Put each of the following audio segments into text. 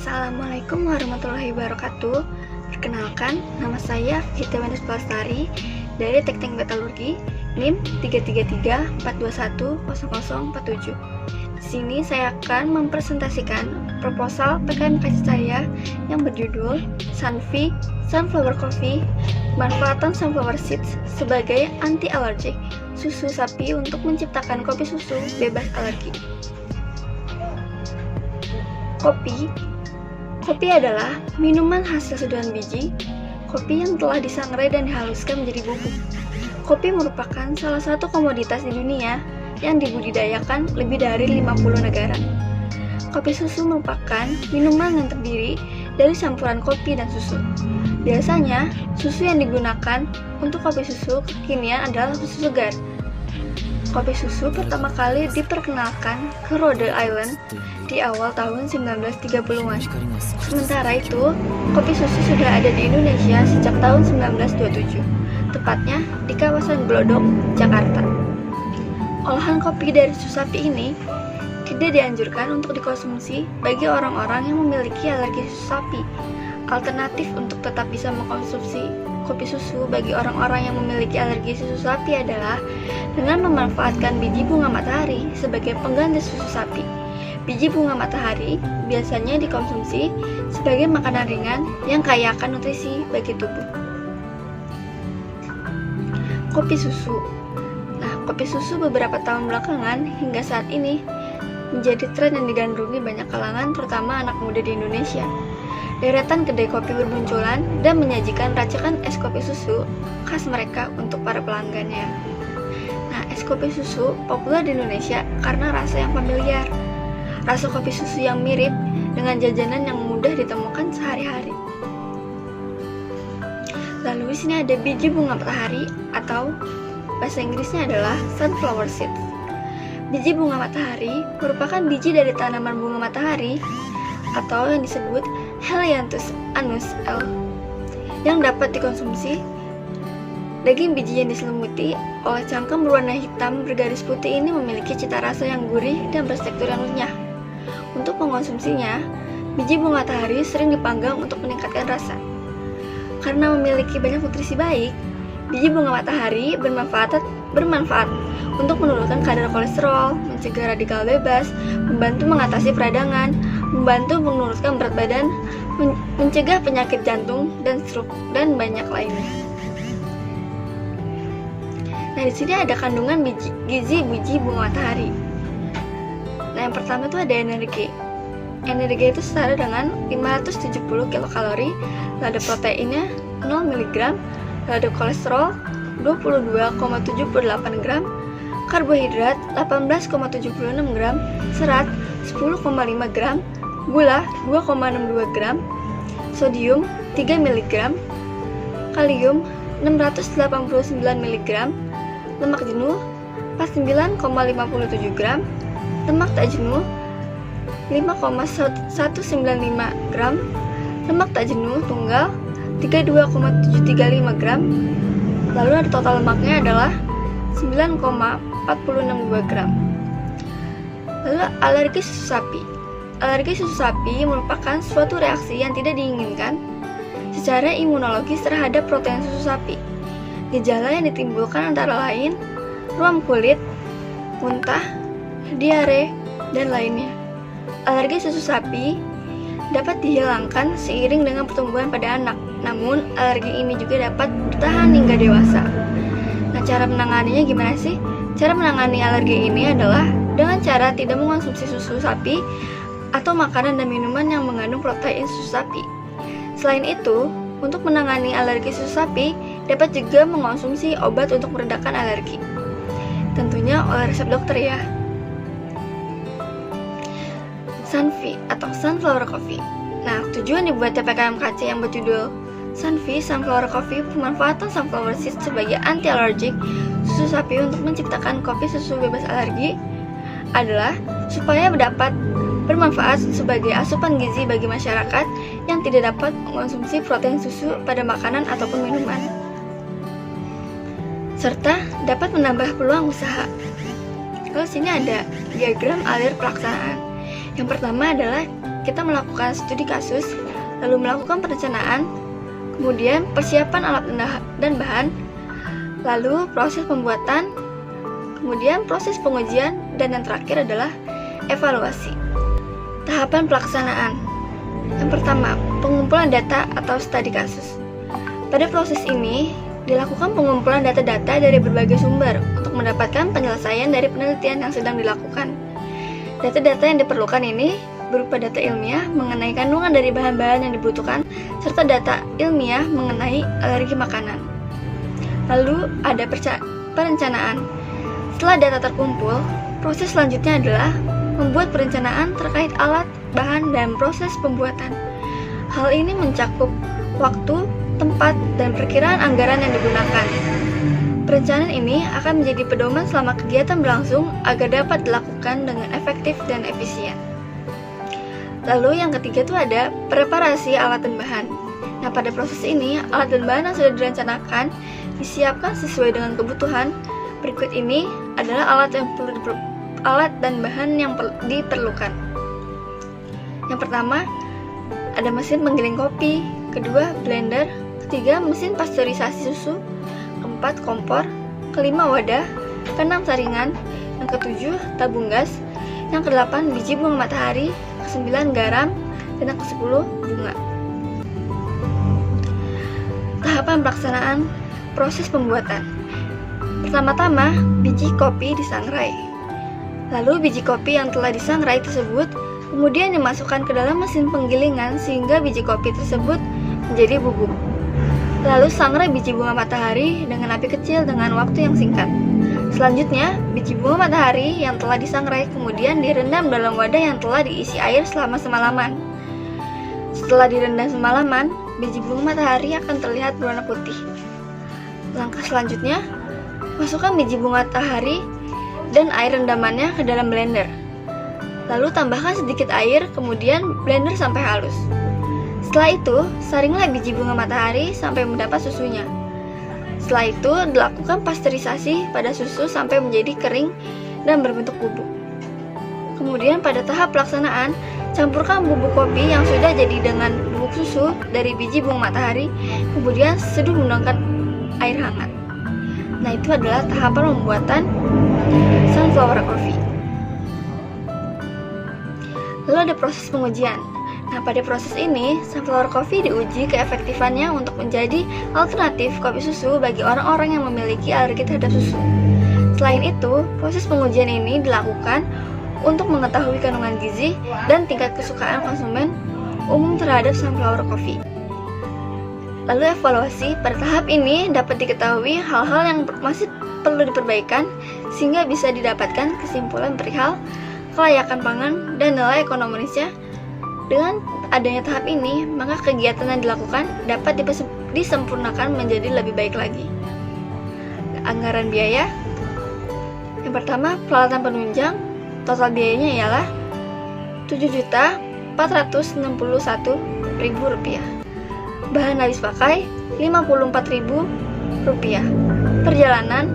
Assalamualaikum warahmatullahi wabarakatuh. Perkenalkan, nama saya Vita Venus Pelastari dari Teknik Metalurgi NIM 33342100047. Di sini saya akan mempresentasikan proposal PKM saya yang berjudul Sunfi Sunflower Coffee, manfaatan sunflower seeds sebagai anti-alergik susu sapi untuk menciptakan kopi susu bebas alergi. Kopi adalah minuman hasil seduhan biji kopi yang telah disangrai dan dihaluskan menjadi bubuk. Kopi merupakan salah satu komoditas di dunia yang dibudidayakan lebih dari 50 negara. Kopi susu merupakan minuman yang terdiri dari campuran kopi dan susu. Biasanya, susu yang digunakan untuk kopi susu kekinian adalah susu segar. Kopi susu pertama kali diperkenalkan ke Rhode Island di awal tahun 1930-an. Sementara itu, kopi susu sudah ada di Indonesia sejak tahun 1927, tepatnya di kawasan Glodok, Jakarta. Olahan kopi dari susu sapi ini tidak dianjurkan untuk dikonsumsi bagi orang-orang yang memiliki alergi susu sapi. Alternatif untuk tetap bisa mengkonsumsi kopi susu bagi orang-orang yang memiliki alergi susu sapi adalah dengan memanfaatkan biji bunga matahari sebagai pengganti susu sapi. Biji bunga matahari biasanya dikonsumsi sebagai makanan ringan yang kaya akan nutrisi bagi tubuh. Kopi susu. Kopi susu beberapa tahun belakangan hingga saat ini menjadi tren yang digandrungi banyak kalangan, terutama anak muda di Indonesia. Deretan kedai kopi bermunculan dan menyajikan racikan es kopi susu khas mereka untuk para pelanggannya. Es kopi susu populer di Indonesia karena rasa yang familiar. Rasa kopi susu yang mirip dengan jajanan yang mudah ditemukan sehari-hari. Lalu di sini ada biji bunga matahari atau bahasa Inggrisnya adalah sunflower seeds. Biji bunga matahari merupakan biji dari tanaman bunga matahari atau yang disebut Helianthus annuus L yang dapat dikonsumsi. Daging biji yang diselimuti oleh cangkem berwarna hitam bergaris putih ini memiliki cita rasa yang gurih dan bertekstur yang renyah. Untuk mengkonsumsinya, biji bunga matahari sering dipanggang untuk meningkatkan rasa. Karena memiliki banyak nutrisi baik, biji bunga matahari bermanfaat untuk menurunkan kadar kolesterol, mencegah radikal bebas, membantu mengatasi peradangan, membantu menurunkan berat badan, mencegah penyakit jantung dan stroke, dan banyak lainnya. Di sini ada kandungan gizi biji bunga matahari. Yang pertama itu ada energi. Energi itu setara dengan 570 kilokalori, lalu proteinnya 0 mg, lalu kolesterol 22,78 gram, karbohidrat 18,76 gram, serat 10,5 gram, gula 2,62 gram, sodium 3 mg, kalium 689 mg, lemak jenuh 49,57 gram, lemak tak jenuh 5,195 gram, lemak tak jenuh tunggal 32,735 gram, lalu ada total lemaknya adalah 9,462 gram. Lalu alergi susu sapi. Alergi susu sapi merupakan suatu reaksi yang tidak diinginkan secara imunologis terhadap protein susu sapi. Gejala yang ditimbulkan antara lain ruam kulit, muntah, diare, dan lainnya. Alergi susu sapi dapat dihilangkan seiring dengan pertumbuhan pada anak, namun alergi ini juga dapat bertahan hingga dewasa. Cara menanganinya gimana sih? Cara menangani alergi ini adalah dengan cara tidak mengonsumsi susu sapi atau makanan dan minuman yang mengandung protein susu sapi. Selain itu, untuk menangani alergi susu sapi, dapat juga mengonsumsi obat untuk meredakan alergi. Tentunya oleh resep dokter ya. Sunfi atau Sunflower Coffee. Tujuan dibuatnya PKM-KC yang berjudul Sunfi Sunflower Coffee, pemanfaatan sunflower seeds sebagai anti-alergik susu sapi untuk menciptakan kopi susu bebas alergi adalah supaya dapat bermanfaat sebagai asupan gizi bagi masyarakat yang tidak dapat mengonsumsi protein susu pada makanan ataupun minuman, serta dapat menambah peluang usaha. Lalu sini ada diagram alir pelaksanaan. Yang pertama adalah kita melakukan studi kasus, lalu melakukan perencanaan, kemudian persiapan alat dan bahan, lalu proses pembuatan, kemudian proses pengujian, dan yang terakhir adalah evaluasi. Tahapan pelaksanaan. Yang pertama, pengumpulan data atau studi kasus. Pada proses ini, dilakukan pengumpulan data-data dari berbagai sumber untuk mendapatkan penyelesaian dari penelitian yang sedang dilakukan. Data-data yang diperlukan ini berupa data ilmiah mengenai kandungan dari bahan-bahan yang dibutuhkan, serta data ilmiah mengenai alergi makanan. Lalu ada perencanaan. Setelah data terkumpul, proses selanjutnya adalah membuat perencanaan terkait alat, bahan, dan proses pembuatan. Hal ini mencakup waktu, tempat, dan perkiraan anggaran yang digunakan. Perencanaan ini akan menjadi pedoman selama kegiatan berlangsung agar dapat dilakukan dengan efektif dan efisien. Lalu yang ketiga itu ada preparasi alat dan bahan. Nah, pada proses ini, alat dan bahan yang sudah direncanakan disiapkan sesuai dengan kebutuhan. Berikut ini adalah alat dan bahan yang diperlukan. Yang pertama, ada mesin penggiling kopi, kedua blender, ketiga mesin pasteurisasi susu, keempat kompor, kelima wadah, keenam saringan, yang ketujuh tabung gas, yang kedelapan biji bunga matahari, kesembilan garam, dan yang kesepuluh bunga. Tahapan pelaksanaan proses pembuatan. Pertama-tama, biji kopi disangrai. Lalu biji kopi yang telah disangrai tersebut kemudian dimasukkan ke dalam mesin penggilingan sehingga biji kopi tersebut menjadi bubuk. Lalu sangrai biji bunga matahari dengan api kecil dengan waktu yang singkat. Selanjutnya, biji bunga matahari yang telah disangrai kemudian direndam dalam wadah yang telah diisi air selama semalaman. Setelah direndam semalaman, biji bunga matahari akan terlihat berwarna putih. Langkah selanjutnya, masukkan biji bunga matahari dan air rendamannya ke dalam blender. Lalu tambahkan sedikit air, kemudian blender sampai halus. Setelah itu, saringlah biji bunga matahari sampai mendapat susunya. Setelah itu, dilakukan pasteurisasi pada susu sampai menjadi kering dan berbentuk bubuk. Kemudian pada tahap pelaksanaan, campurkan bubuk kopi yang sudah jadi dengan bubuk susu dari biji bunga matahari, kemudian seduh menggunakan air hangat. Nah, itu adalah tahapan pembuatan sunflower coffee. Lalu ada proses pengujian. Nah, pada proses ini, sunflower coffee diuji keefektifannya untuk menjadi alternatif kopi susu bagi orang-orang yang memiliki alergi terhadap susu. Selain itu, proses pengujian ini dilakukan untuk mengetahui kandungan gizi dan tingkat kesukaan konsumen umum terhadap sunflower coffee. Lalu evaluasi, pada tahap ini dapat diketahui hal-hal yang masih perlu diperbaikan sehingga bisa didapatkan kesimpulan perihal kelayakan pangan dan nilai ekonomisnya. Dengan adanya tahap ini, maka kegiatan yang dilakukan dapat disempurnakan menjadi lebih baik lagi. Anggaran biaya. Yang pertama, peralatan penunjang. Total biayanya ialah Rp7.461.000. Bahan habis pakai Rp54.000. Perjalanan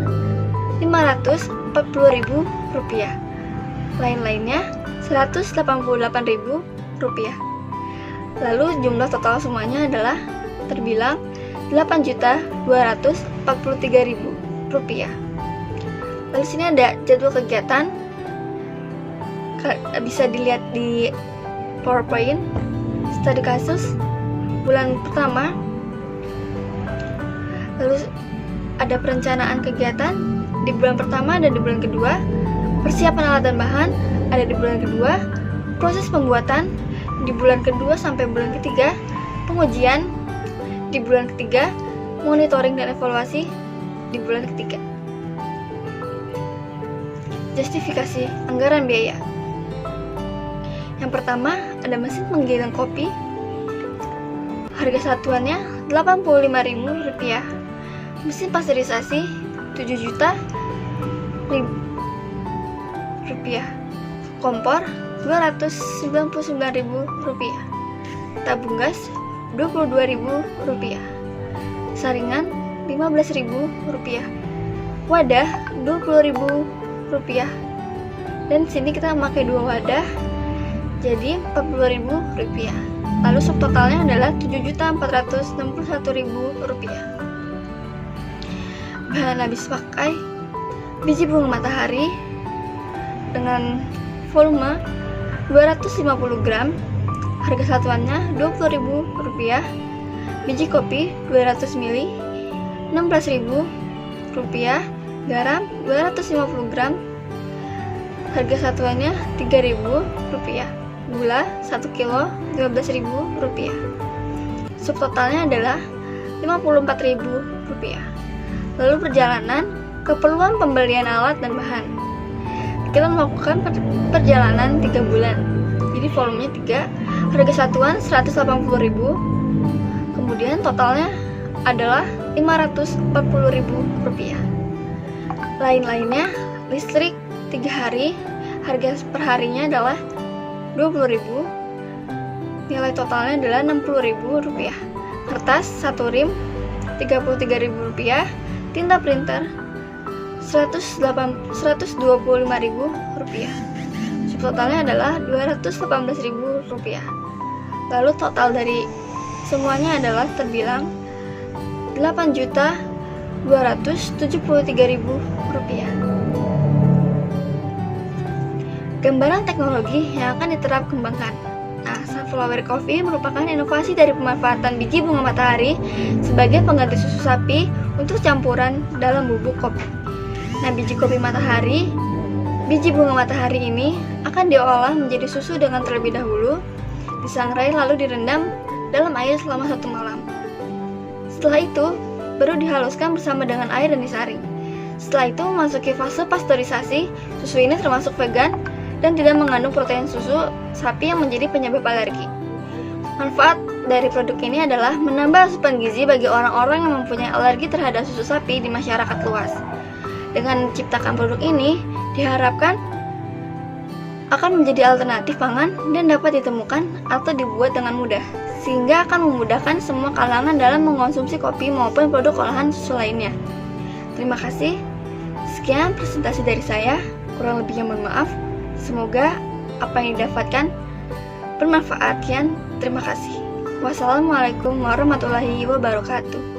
Rp540.000. Lain-lainnya Rp188.000. Lalu jumlah total semuanya adalah terbilang Rp8.243.000. Lalu sini ada jadwal kegiatan, bisa dilihat di PowerPoint. Studi kasus bulan pertama, lalu ada perencanaan kegiatan di bulan pertama dan di bulan kedua, persiapan alat dan bahan ada di bulan kedua, proses pembuatan di bulan kedua sampai bulan ketiga, pengujian di bulan ketiga, monitoring dan evaluasi di bulan ketiga. Justifikasi anggaran biaya. Yang pertama, ada mesin penggiling kopi. Harga satuannya Rp85.000. Mesin pasteurisasi Rp7.000.000. Kompor Rp299.000. Tabung gas Rp22.000. Saringan Rp15.000. Wadah Rp20.000. Dan sini kita memakai 2 wadah jadi Rp40.000. Lalu subtotalnya adalah Rp7.461.000. Bahan habis pakai: biji bunga matahari dengan volume 250 gram, harga satuannya Rp20.000. Biji kopi 200 ml, Rp16.000. Garam 250 gram, harga satuannya Rp3.000. Gula 1 kilo Rp12.000. Subtotalnya adalah Rp54.000. Lalu perjalanan, keperluan pembelian alat dan bahan. Kita melakukan perjalanan 3 bulan. Jadi volumenya 3, harga satuan Rp180.000. Kemudian totalnya adalah Rp540.000. Lain-lainnya, listrik 3 hari, harga per harinya adalah Rp20.000. Nilai totalnya adalah Rp60.000. Kertas 1 rim Rp33.000. Tinta printer Rp125.000. Subtotalnya adalah Rp218.000. Lalu total dari semuanya adalah terbilang Rp8.273.000. Gambaran teknologi yang akan kembangkan. Nah, Sunflower Coffee merupakan inovasi dari pemanfaatan biji bunga matahari sebagai pengganti susu sapi untuk campuran dalam bubuk kopi. Nah, biji bunga matahari ini akan diolah menjadi susu dengan terlebih dahulu, disangrai lalu direndam dalam air selama 1 malam. Setelah itu, baru dihaluskan bersama dengan air dan disaring. Setelah itu memasuki fase pasteurisasi. Susu ini termasuk vegan dan tidak mengandung protein susu sapi yang menjadi penyebab alergi. Manfaat dari produk ini adalah menambah asupan gizi bagi orang-orang yang mempunyai alergi terhadap susu sapi di masyarakat luas. Dengan menciptakan produk ini, diharapkan akan menjadi alternatif pangan dan dapat ditemukan atau dibuat dengan mudah, sehingga akan memudahkan semua kalangan dalam mengonsumsi kopi maupun produk olahan susu lainnya. Terima kasih. Sekian presentasi dari saya, kurang lebihnya mohon maaf. Semoga apa yang didapatkan bermanfaat. Terima kasih. Wassalamualaikum warahmatullahi wabarakatuh.